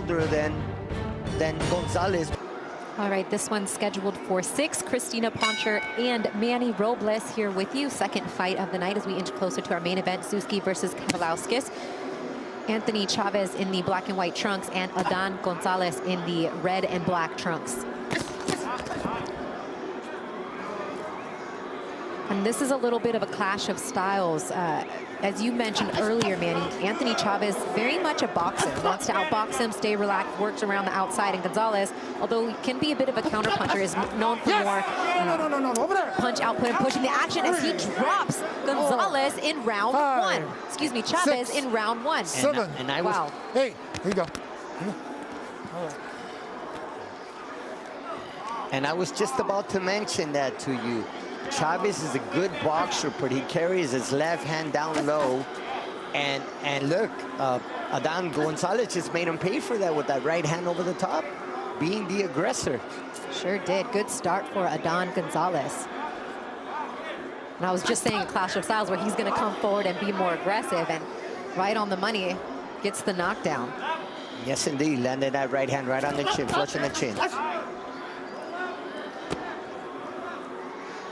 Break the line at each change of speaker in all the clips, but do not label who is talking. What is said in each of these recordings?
older than Gonzales.
All right, this one's scheduled for 6. Christina Poncher and Manny Robles here with you. Second fight of the night as we inch closer to our main event, Suski versus Kavalauskas. Anthony Chavez in the black and white trunks and Adan Gonzales in the red and black trunks. And this is a little bit of a clash of styles. As you mentioned earlier, Manny, Anthony Chavez, very much a boxer, wants to outbox him, stay relaxed, works around the outside. And Gonzales, although he can be a bit of a counterpuncher, is known for more punch output and pushing the action as he drops Gonzales in round 1. Excuse me, Chavez in round 1.
And I was, hey, here you go.
And I was just about to mention that to you. Chavez is a good boxer, but he carries his left hand down low. And look, Adan Gonzales just made him pay for that with that right hand over the top, being the aggressor.
Sure did. Good start for Adan Gonzales. And I was just saying clash of styles where he's going to come forward and be more aggressive, and right on the money, gets the knockdown.
Yes, indeed. Landed that right hand right on the chin, flush on the chin.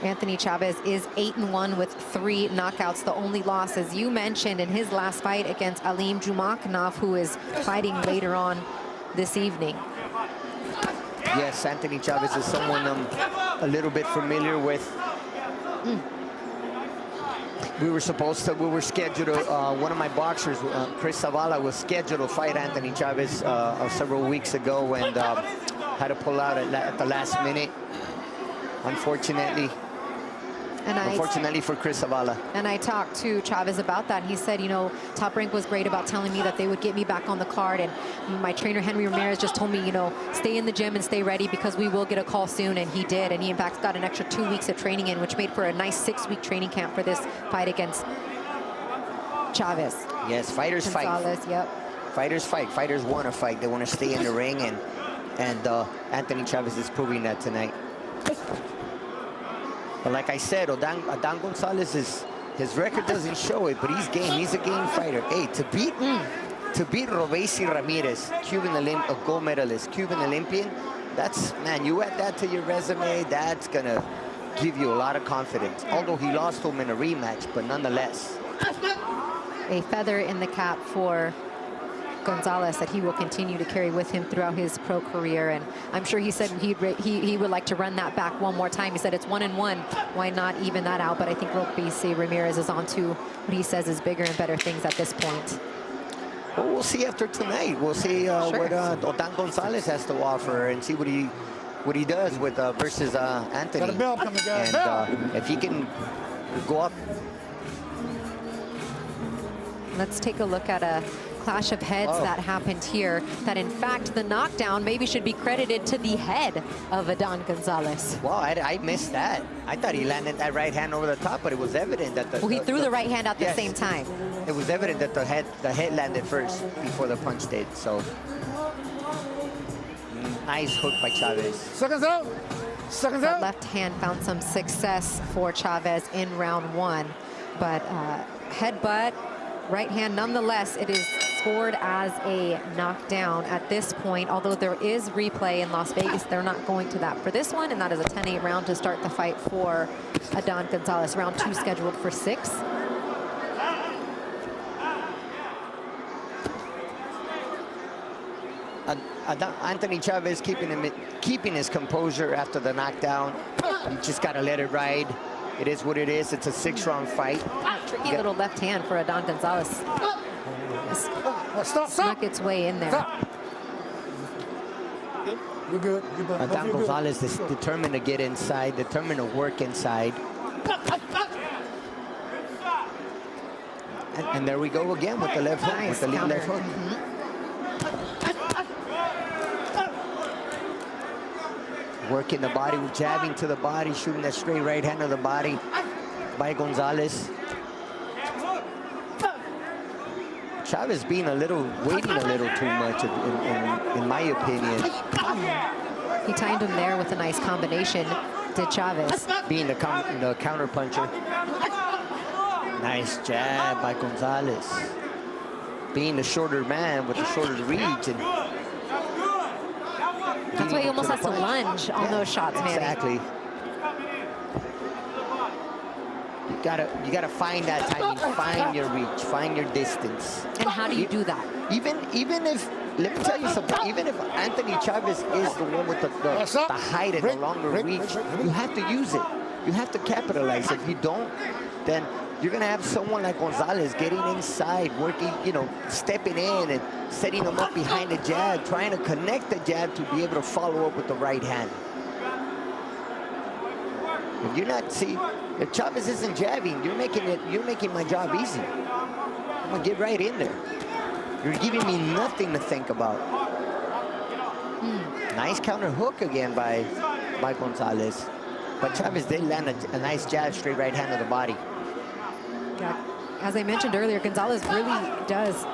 Anthony Chavez is 8-1 with 3 knockouts. The only loss, as you mentioned, in his last fight against Alim Jumakhanov, who is fighting later on this evening.
Yes, Anthony Chavez is someone I'm a little bit familiar with. We were scheduled, one of my boxers, Chris Zavala, was scheduled to fight Anthony Chavez several weeks ago, and had to pull out at the last minute, unfortunately. Unfortunately for Chris Zavala.
And I talked to Chavez about that. He said, you know, Top Rank was great about telling me that they would get me back on the card. And my trainer, Henry Ramirez, just told me, you know, stay in the gym and stay ready because we will get a call soon. And he did. And he, in fact, got an extra 2 weeks of training in, which made for a nice 6-week training camp for this fight against Chavez.
Yes, fighters
Gonzales,
fight.
Yep.
Fighters fight. Fighters want to fight. They want to stay in the ring. And Anthony Chavez is proving that tonight. But like I said, Adan Gonzales, his record doesn't show it, but he's game. He's a game fighter. Hey, to beat Robesi Ramirez, a gold medalist, Cuban Olympian, that's, man, you add that to your resume, that's gonna give you a lot of confidence. Although he lost to him in a rematch, but nonetheless.
A feather in the cap for Gonzales that he will continue to carry with him throughout his pro career, and I'm sure he said he would like to run that back one more time. He said it's 1-1. Why not even that out? But I think Robesi Ramirez is on to what he says is bigger and better things at this point.
Well, we'll see after tonight. We'll see what Adan Gonzales has to offer and see what he does with versus Anthony.
Got a bell coming, guys.
And if he can go up.
Let's take a look at a clash of heads that happened here, that in fact the knockdown maybe should be credited to the head of Adan Gonzales.
Wow, I missed that. I thought he landed that right hand over the top, but it was evident that
he threw the right hand at the same time.
It was evident that the head landed first before the punch did. So nice hook by Chavez.
Seconds out. Seconds out.
Left hand found some success for Chavez in round 1, but headbutt, right hand, nonetheless, it is scored as a knockdown at this point. Although there is replay in Las Vegas, they're not going to that for this one, and that is a 10-8 round to start the fight for Adan Gonzales. Round 2 scheduled for 6.
Anthony Chavez keeping his composure after the knockdown. You just got to let it ride. It is what it is. It's a 6-round fight.
Tricky little left hand for Adan Gonzales. Snuck its way in there.
Stop. You're good. You're good.
Adan Gonzales is determined to get inside, determined to work inside. And there we go again with the left hook, with the lead left hook. Working the body, jabbing to the body, shooting that straight right hand to the body by Gonzales. Chavez being waiting a little too much, in my opinion.
He timed him there with a nice combination, did Chavez.
Being the counter puncher. Nice jab by Gonzales. Being the shorter man with the shorter reach, and
That's why he almost has to lunge on those shots, man.
Exactly. You gotta find that timing, find your reach, find your distance.
And how do you do that?
Even if, let me tell you something, even if Anthony Chavez is the one with the height and the longer reach, you have to use it. You have to capitalize. If you don't, then you're gonna have someone like Gonzales getting inside, working, you know, stepping in and setting them up behind the jab, trying to connect the jab to be able to follow up with the right hand. If you're not, see, if Chavez isn't jabbing, you're making my job easy. I'm gonna get right in there. You're giving me nothing to think about. Nice counter hook again by Gonzales. But Chavez did land a nice jab, straight right hand to the body.
Yeah. As I mentioned earlier, Gonzales really does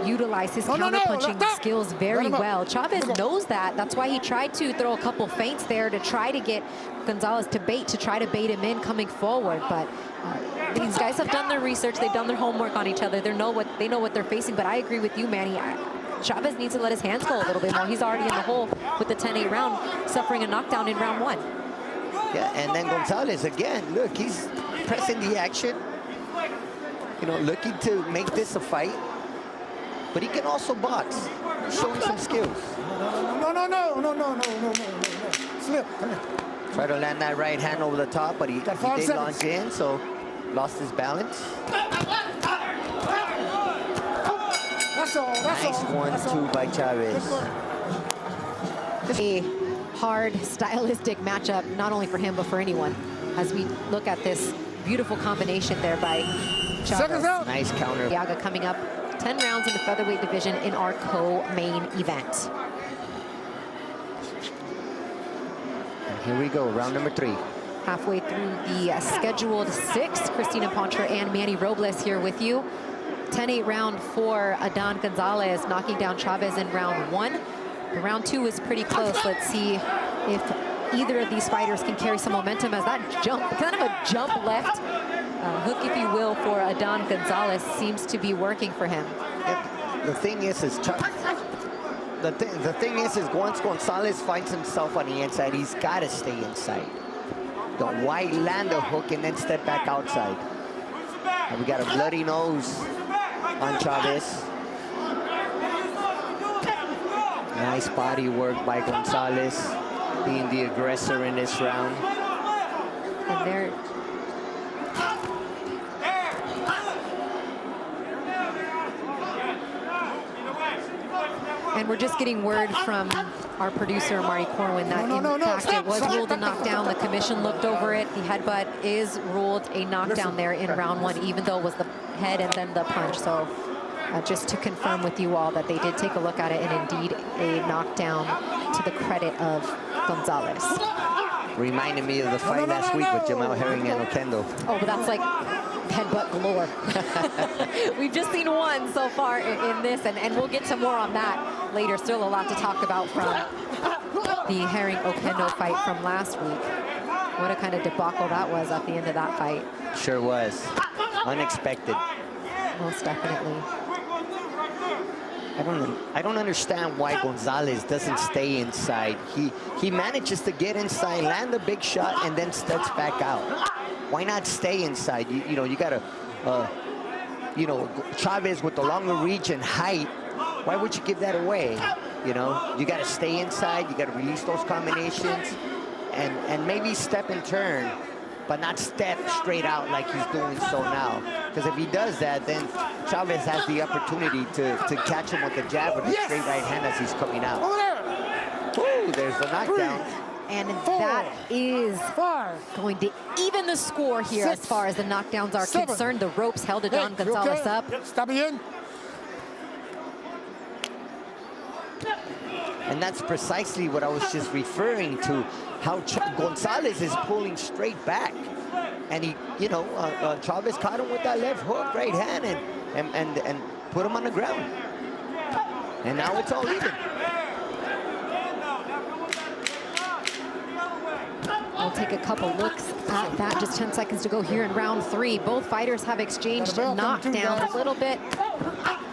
utilize his counter-punching skills very well. Chavez knows that. That's why he tried to throw a couple feints there to try to get Gonzales to try to bait him in coming forward. But these guys have done their research. They've done their homework on each other. They know what they're facing. But I agree with you, Manny. Chavez needs to let his hands go a little bit more. He's already in the hole with the 10-8 round, suffering a knockdown in round 1.
Yeah, and then Gonzales, again, look, he's pressing the action. You know, looking to make this a fight. But he can also box, showing some skills.
No. Slip, come here.
Try to land that right hand over the top, but he did launch in, so lost his balance.
That's all.
Nice 1-2 by Chavez.
A hard, stylistic matchup, not only for him, but for anyone, as we look at this beautiful combination there by Chavez.
Nice counter.
Yaga coming up 10 rounds in the featherweight division in our co-main event.
And here we go, round number 3.
Halfway through the scheduled 6, Christina Poncher and Manny Robles here with you. 10-8 round for Adan Gonzales, knocking down Chavez in round 1. The round 2 is pretty close. Let's see if either of these fighters can carry some momentum, as that jump, kind of a jump left hook, if you will, for Adan Gonzales seems to be working for him.
The thing is once Gonzales finds himself on the inside, he's got to stay inside. Why land a hook and then step back outside? And we got a bloody nose on Chavez. Nice body work by Gonzales, being the aggressor in this round.
And there. And we're just getting word from our producer, Marty Corwin, that in fact it was ruled a knockdown. The commission looked over it. The headbutt is ruled a knockdown there in round 1, even though it was the head and then the punch. So just to confirm with you all that they did take a look at it, and indeed a knockdown to the credit of Gonzales.
Reminded me of the fight last week with Jamal Herring and Oquendo.
Oh, but that's like headbutt galore. We've just seen one so far in this, and we'll get to more on that later. Still a lot to talk about from the Herring Oquendo fight from last week. What a kind of debacle that was at the end of that fight.
Sure was. Unexpected.
Most definitely.
I don't understand why Gonzales doesn't stay inside. He manages to get inside, land a big shot, and then steps back out. Why not stay inside? You know, you got to, you know, Chavez with the longer reach and height. Why would you give that away? You know, you got to stay inside. You got to release those combinations, and maybe step and turn, but not step straight out like he's doing so now. Because if he does that, then Chavez has the opportunity to catch him with a jab or a straight right hand as he's coming out. Ooh, there's the knockdown.
And that is going to even the score here as far as the knockdowns are concerned. The ropes held Adan Gonzales up.
Stop again.
And that's precisely what I was just referring to, how Gonzales is pulling straight back. And he, you know, Chavez caught him with that left hook, right hand, and put him on the ground. And now it's all even.
We'll take a couple looks at that. Just 10 seconds to go here in round 3. Both fighters have exchanged knockdowns. A little bit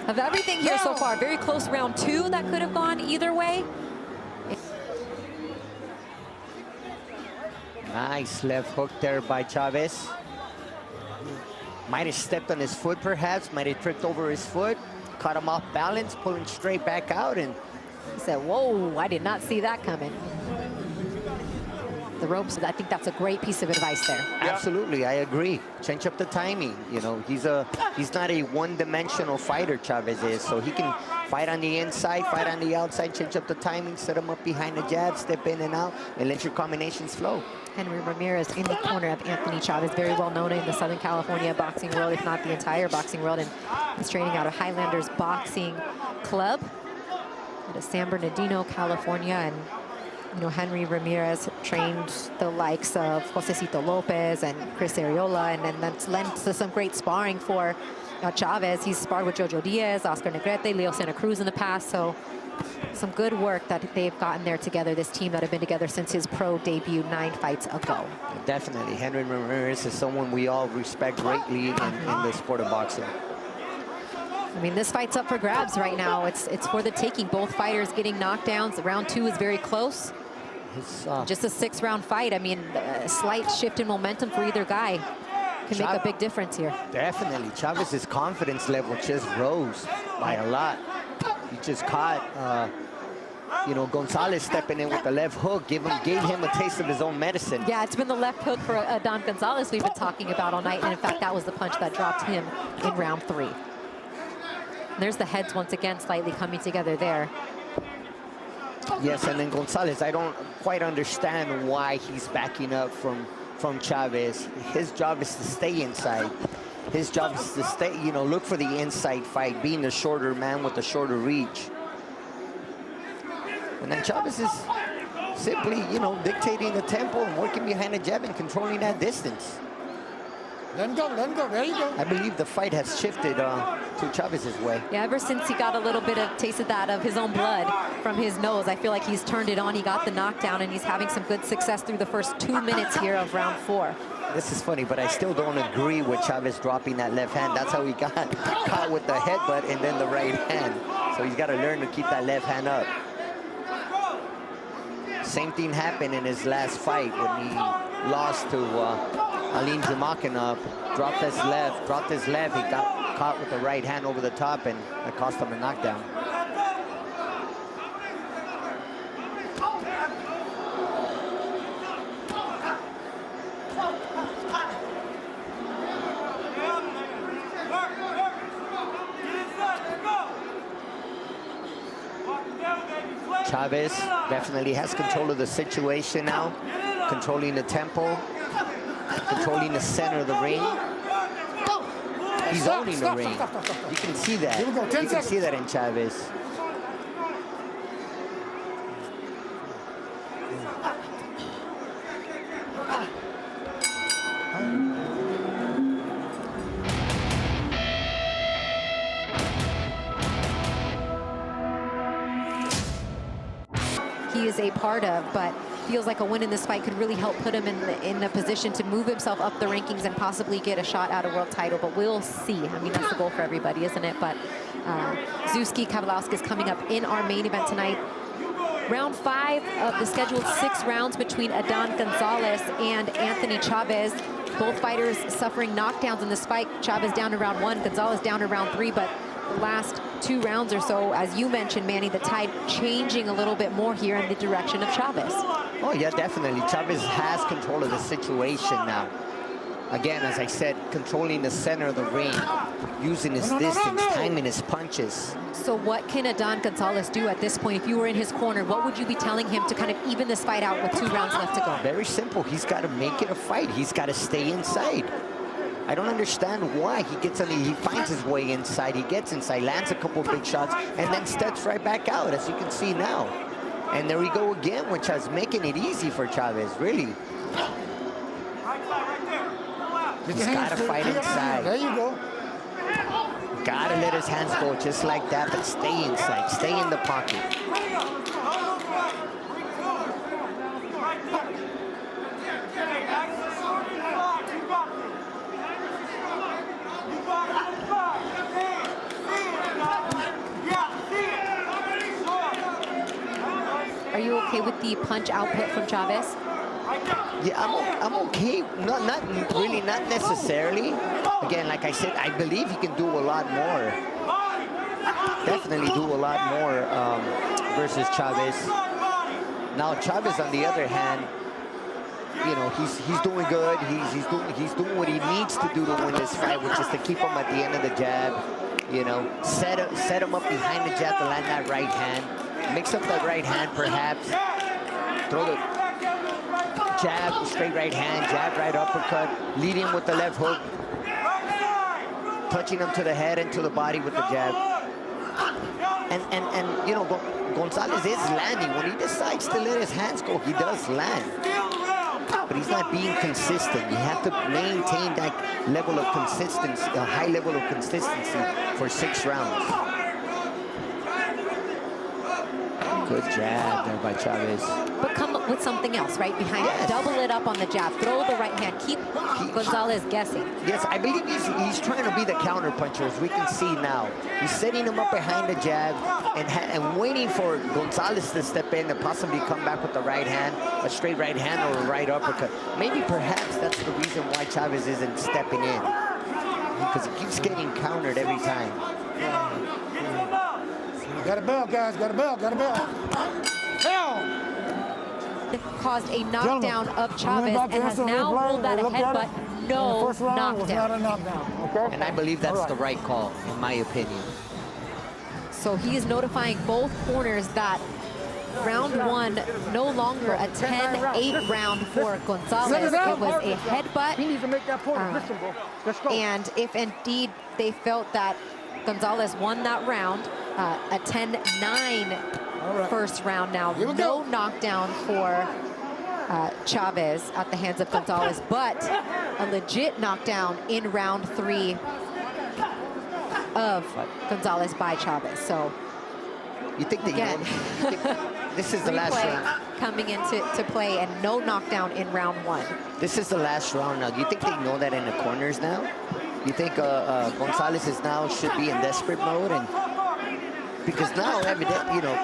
of everything here so far. Very close round 2 that could have gone either way.
Nice left hook there by Chavez. Might have stepped on his foot, perhaps. Might have tripped over his foot. Caught him off balance, pulling straight back out, and
He said, whoa, I did not see that coming. The ropes, I think that's a great piece of advice there.
absolutely, I agree. Change up the timing. You know, he's not a one-dimensional fighter, Chavez is, so he can fight on the inside, fight on the outside, change up the timing, set him up behind the jab, step in and out, and let your combinations flow.
Henry Ramirez in the corner of Anthony Chavez, very well known in the Southern California boxing world, if not the entire boxing world, and he's training out of Highlanders Boxing Club out of San Bernardino, California. And you know, Henry Ramirez trained the likes of Josecito Lopez and Chris Arreola, and then that's lent to some great sparring for Chavez. He's sparred with Jojo Diaz, Oscar Negrete, Leo Santa Cruz in the past, so some good work that they've gotten there together, this team that have been together since his pro debut 9 fights ago.
Definitely, Henry Ramirez is someone we all respect greatly in the sport of boxing.
I mean, this fight's up for grabs right now. It's for the taking. Both fighters getting knockdowns. Round 2 is very close. Just a 6-round fight. I mean, a slight shift in momentum for either guy can make a big difference here.
Definitely. Chavez's confidence level just rose by a lot. He just caught, you know, Gonzales stepping in with the left hook, gave him a taste of his own medicine.
Yeah, it's been the left hook for Adan Gonzales we've been talking about all night. And in fact, that was the punch that dropped him in round 3. There's the heads once again slightly coming together there.
Yes, and then Gonzales, I don't quite understand why he's backing up from Chavez. His job is to stay inside. His job is to stay, you know, look for the inside fight, being the shorter man with the shorter reach. And then Chavez is simply, you know, dictating the tempo and working behind the jab and controlling that distance.
Let him go, there you go.
I believe the fight has shifted to Chavez's way.
Yeah, ever since he got a little bit of taste of that, of his own blood from his nose, I feel like he's turned it on. He got the knockdown, and he's having some good success through the first 2 minutes here of round 4.
This is funny, but I still don't agree with Chavez dropping that left hand. That's how he got caught with the headbutt and then the right hand. So he's got to learn to keep that left hand up. Same thing happened in his last fight when he lost to Alim Jumakinov. Dropped his left. He got caught with the right hand over the top, and it cost him a knockdown. Chavez definitely has control of the situation now, controlling the tempo, controlling the center of the ring. He's owning the ring. You can see that. You can see that in Chavez.
He is a part of, but feels like a win in this fight could really help put him in a position to move himself up the rankings and possibly get a shot at a world title, but we'll see. I mean, that's the goal for everybody, isn't it? But Zuzki Kavalauskas is coming up in our main event tonight. Round 5 of the scheduled 6 rounds between Adan Gonzales and Anthony Chavez. Both fighters suffering knockdowns in this fight. Chavez down to round 1, Gonzales down to round 3, but the last 2 rounds or so, as you mentioned, Manny, the tide changing a little bit more here in the direction of Chavez.
Oh, yeah, definitely. Chavez has control of the situation now. Again, as I said, controlling the center of the ring, using his distance, timing his punches.
So what can Adan Gonzales do at this point? If you were in his corner, what would you be telling him to kind of even this fight out with 2 rounds left to go?
Very simple. He's got to make it a fight. He's got to stay inside. I don't understand why he gets on he finds his way inside. He gets inside, lands a couple of big shots, and then steps right back out, as you can see now. And there we go again, which is making it easy for Chavez, really. He's got to fight inside.
There you go.
Got to let his hands go just like that, but stay inside, stay in the pocket.
Are you okay with the punch output from Chavez?
Yeah, I'm okay. Not really, not necessarily. Again, like I said, I believe he can do a lot more. Definitely do a lot more versus Chavez. Now Chavez, on the other hand, you know, he's doing good. He's doing what he needs to do to win this fight, which is to keep him at the end of the jab. You know, set him up behind the jab to land that right hand. Mix up that right hand, perhaps. Throw the jab, straight right hand, jab, right uppercut. Lead him with the left hook. Touching him to the head and to the body with the jab. And you know, Gonzales is landing. When he decides to let his hands go, he does land. But he's not being consistent. You have to maintain that level of consistency, a high level of consistency for 6 rounds. Good jab there by Chavez.
But come up with something else right behind it. Double it up on the jab. Throw the right hand. Keep Gonzales guessing.
Yes, I believe he's trying to be the counter puncher, as we can see now. He's setting him up behind the jab and waiting for Gonzales to step in and possibly come back with the right hand, a straight right hand or a right uppercut. Maybe perhaps that's the reason why Chavez isn't stepping in, because he keeps getting countered every time.
Got a bell, guys. Got a bell. Got a bell. Hell!
Caused a knockdown of Chavez and has now ruled that ahead, but no knockdown.
Okay?
And I believe that's the right call, in my opinion.
So he is notifying both corners that round 1 no longer a 10-8 round for Gonzales. It was a headbutt.
He needs to make that point. Listen, bro. Let's go.
And if indeed they felt that Gonzales won that round, a 10-9 first round now. No knockdown for Chavez at the hands of Gonzales, but a legit knockdown in round 3 of Gonzales by Chavez. So
you think
again,
this is the last round
coming into play, and no knockdown in round 1.
This is the last round now. Do you think they know that in the corners now? You think Gonzales is now should be in desperate mode, and because now, evidently, you know,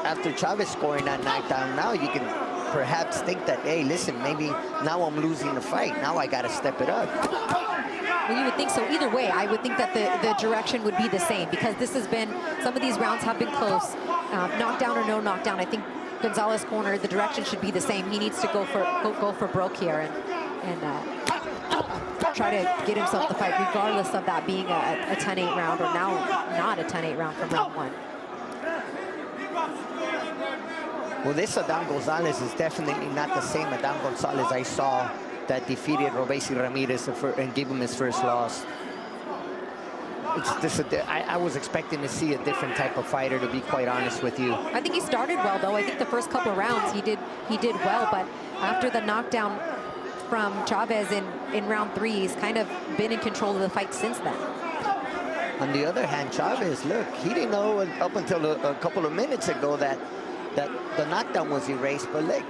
after Chavez scoring that knockdown, now you can perhaps think that, hey, listen, maybe now I'm losing the fight. Now I got to step it up.
Well, you would think so. Either way, I would think that the direction would be the same, because this has been, some of these rounds have been close. Knockdown or no knockdown, I think Gonzales' corner, the direction should be the same. He needs to go for broke here and try to get himself the fight, regardless of that being a 10-8 round, or now not a 10-8 round from round 1.
Well, this Adan Gonzales is definitely not the same Adan Gonzales I saw that defeated Robeisy Ramirez and gave him his first loss. I was expecting to see a different type of fighter, to be quite honest with you.
I think he started well, though. I think the first couple of rounds he did well, but after the knockdown from Chavez in round 3, he's kind of been in control of the fight since then.
On the other hand, Chavez, look, he didn't know up until a couple of minutes ago that the knockdown was erased, but look,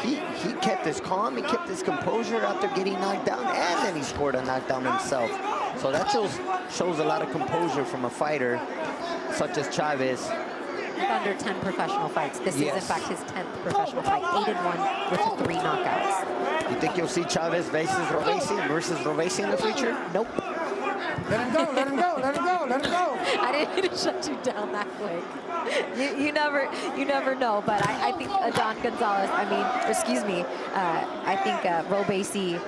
he kept his calm, he kept his composure after getting knocked down, and then he scored a knockdown himself. So that shows a lot of composure from a fighter such as Chavez.
Under 10 professional fights. This is, in fact, his 10th professional fight. 8-1 with 3 knockouts.
You think you'll see Chavez versus Robeisy in the future?
Nope.
Let him go, let him go, let him go, let him go.
I didn't mean to shut you down that quick. You never know, but I think Adan Gonzales, I think Robeisy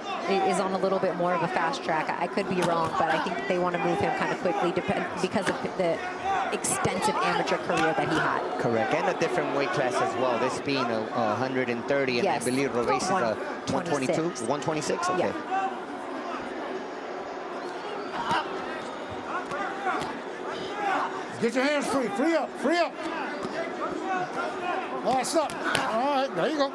is on a little bit more of a fast track. I could be wrong, but I think they want to move him kind of quickly because of the extensive amateur career that he had.
Correct, and a different weight class as well. This being a 130, and I believe Robeisy is a 122, 126. Okay.
Yeah.
Get your hands free. Free up. Free up. All right, stop. All right, there you go.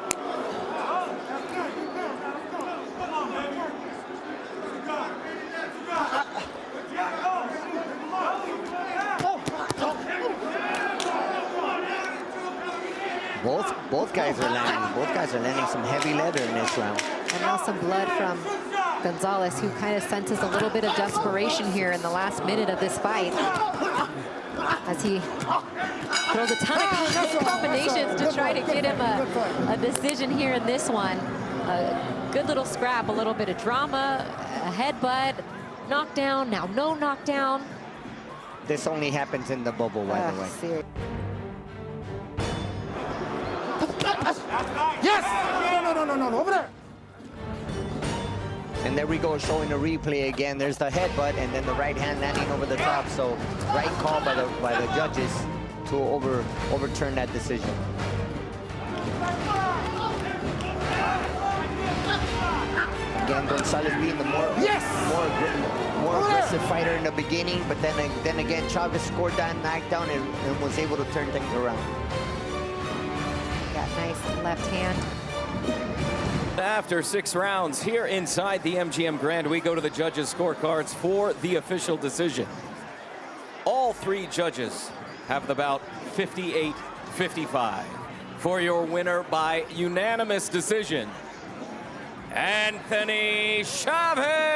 Both guys are landing. Both guys are landing some heavy leather in this round.
And now some blood from Gonzales, who kind of senses a little bit of desperation here in the last minute of this fight, as he throws a ton of combinations to try try to get him a decision here in this one. A good little scrap, a little bit of drama, a headbutt, knockdown, now no knockdown.
This only happens in the bubble, by the way.
Seriously.
Yes! No, over there.
And there we go, showing the replay again. There's the headbutt, and then the right hand landing over the top. So right call by the judges to overturn that decision. Again, Gonzales being the more aggressive fighter in the beginning, but then again, Chavez scored that knockdown and was able to turn things around.
Got nice left hand.
After 6 rounds here inside the MGM Grand, we go to the judges' scorecards for the official decision. All 3 judges have the bout 58-55. For your winner by unanimous decision, Anthony Chavez!